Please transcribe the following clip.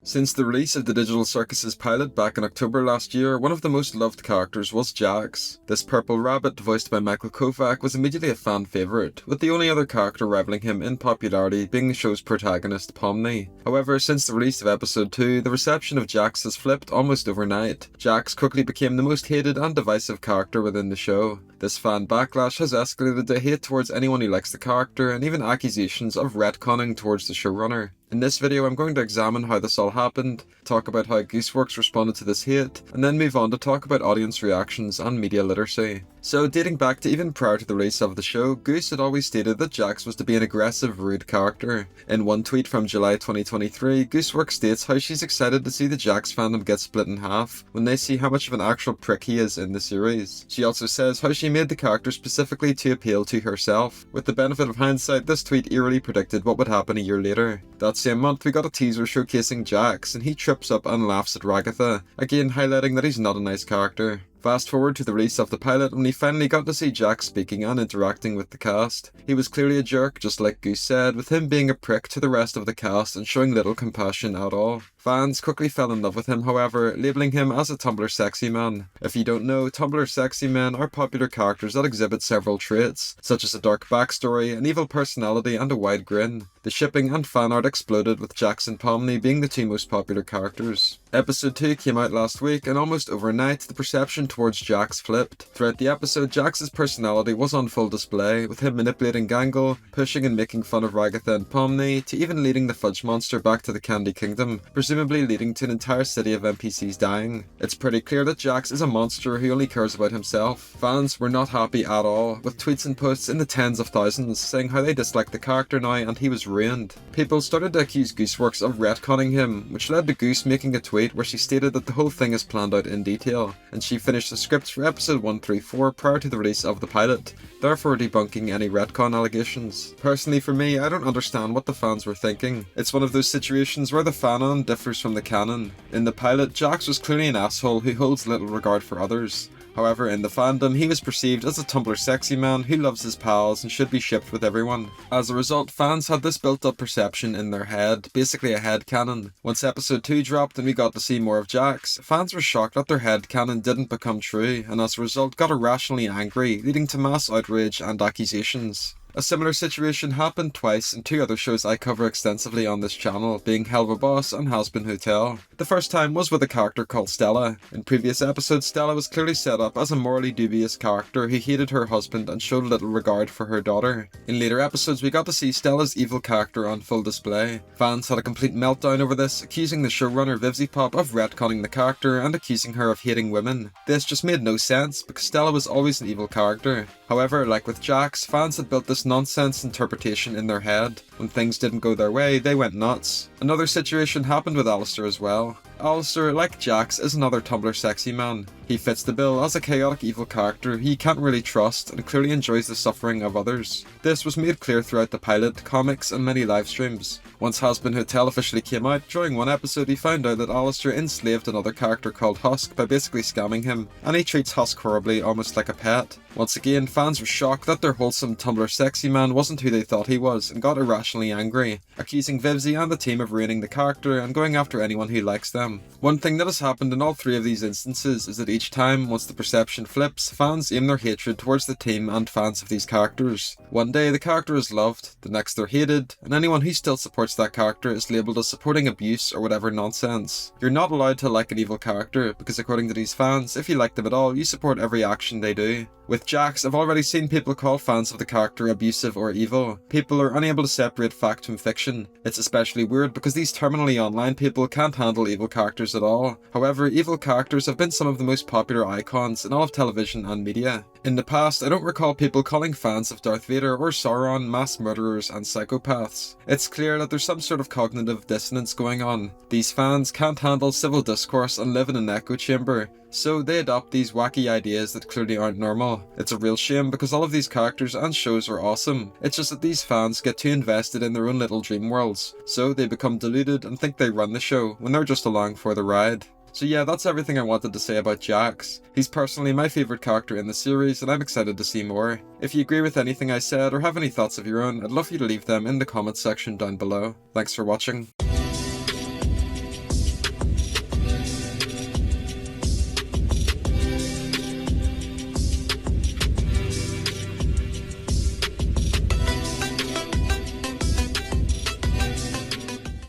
Since the release of the digital Circus's pilot back in October last year, one of the most loved characters was Jax. This purple rabbit, voiced by Michael Kovach, was immediately a fan favourite, with the only other character rivaling him in popularity being the show's protagonist, Pomni. However, since the release of episode 2, the reception of Jax has flipped almost overnight. Jax quickly became the most hated and divisive character within the show. This fan backlash has escalated to hate towards anyone who likes the character, and even accusations of retconning towards the showrunner. In this video, I'm going to examine how this all happened, talk about how gooseworx responded to this hate, and then move on to talk about audience reactions and media literacy. So, dating back to even prior to the release of the show, Goose had always stated that Jax was to be an aggressive, rude character. In one tweet from July 2023, gooseworx states how she's excited to see the Jax fandom get split in half when they see how much of an actual prick he is in the series. She also says how she made the character specifically to appeal to herself. With the benefit of hindsight, this tweet eerily predicted what would happen a year later. That same month, we got a teaser showcasing Jax, and he trips up and laughs at Ragatha, again highlighting that he's not a nice character. Fast forward to the release of the pilot when we finally got to see Jax speaking and interacting with the cast. He was clearly a jerk, just like Goose said, with him being a prick to the rest of the cast and showing little compassion at all. Fans quickly fell in love with him, however, labelling him as a Tumblr sexy man. If you don't know, Tumblr sexy men are popular characters that exhibit several traits, such as a dark backstory, an evil personality, and a wide grin. The shipping and fan art exploded, with Jax and Pomni being the two most popular characters. Episode 2 came out last week, and almost overnight, the perception towards Jax flipped. Throughout the episode, Jax's personality was on full display, with him manipulating Gangle, pushing and making fun of Ragatha and Pomni, to even leading the Fudge Monster back to the Candy Kingdom, presumably leading to an entire city of NPCs dying. It's pretty clear that Jax is a monster who only cares about himself. Fans were not happy at all, with tweets and posts in the tens of thousands saying how they dislike the character now and he was ruined. People started to accuse gooseworx of retconning him, which led to Goose making a tweet where she stated that the whole thing is planned out in detail, and she finished the scripts for episode 1 through 4 prior to the release of the pilot, therefore debunking any retcon allegations. Personally for me, I don't understand what the fans were thinking. It's one of those situations where the fanon differs from the canon. In the pilot, Jax was clearly an asshole who holds little regard for others. However, in the fandom, he was perceived as a Tumblr sexy man who loves his pals and should be shipped with everyone. As a result, fans had this built-up perception in their head, basically a headcanon. Once episode 2 dropped and we got to see more of Jax, fans were shocked that their headcanon didn't become true, and as a result got irrationally angry, leading to mass outrage and accusations. A similar situation happened twice in two other shows I cover extensively on this channel, being Hell of a Boss and Has Been Hotel. The first time was with a character called Stella. In previous episodes, Stella was clearly set up as a morally dubious character who hated her husband and showed little regard for her daughter. In later episodes, we got to see Stella's evil character on full display. Fans had a complete meltdown over this, accusing the showrunner Vivzipop of retconning the character and accusing her of hating women. This just made no sense, because Stella was always an evil character. However, like with Jax, fans had built this nonsense interpretation in their head. When things didn't go their way, they went nuts. Another situation happened with Alistair as well. Alistair, like Jax, is another Tumblr sexy man. He fits the bill as a chaotic evil character he can't really trust and clearly enjoys the suffering of others. This was made clear throughout the pilot, comics and many live streams. Once Has Been Hotel officially came out, during one episode he found out that Alistair enslaved another character called Husk by basically scamming him, and he treats Husk horribly, almost like a pet. Once again, fans were shocked that their wholesome Tumblr sexy man wasn't who they thought he was and got irrationally angry, accusing Vivzy and the team of ruining the character and going after anyone who likes them. One thing that has happened in all three of these instances is that each time, once the perception flips, fans aim their hatred towards the team and fans of these characters. One day the character is loved, the next they're hated, and anyone who still supports that character is labelled as supporting abuse or whatever nonsense. You're not allowed to like an evil character, because according to these fans, if you like them at all, you support every action they do. With Jax, I've already seen people call fans of the character abusive or evil. People are unable to separate fact from fiction. It's especially weird because these terminally online people can't handle evil characters at all. However, evil characters have been some of the most popular icons in all of television and media. In the past, I don't recall people calling fans of Darth Vader or Sauron mass murderers and psychopaths. It's clear that there's some sort of cognitive dissonance going on. These fans can't handle civil discourse and live in an echo chamber, so they adopt these wacky ideas that clearly aren't normal. It's a real shame because all of these characters and shows are awesome. It's just that these fans get too invested in their own little dream worlds, so they become deluded and think they run the show when they're just along for the ride. So yeah, that's everything I wanted to say about Jax. He's personally my favourite character in the series and I'm excited to see more. If you agree with anything I said or have any thoughts of your own, I'd love for you to leave them in the comments section down below. Thanks for watching.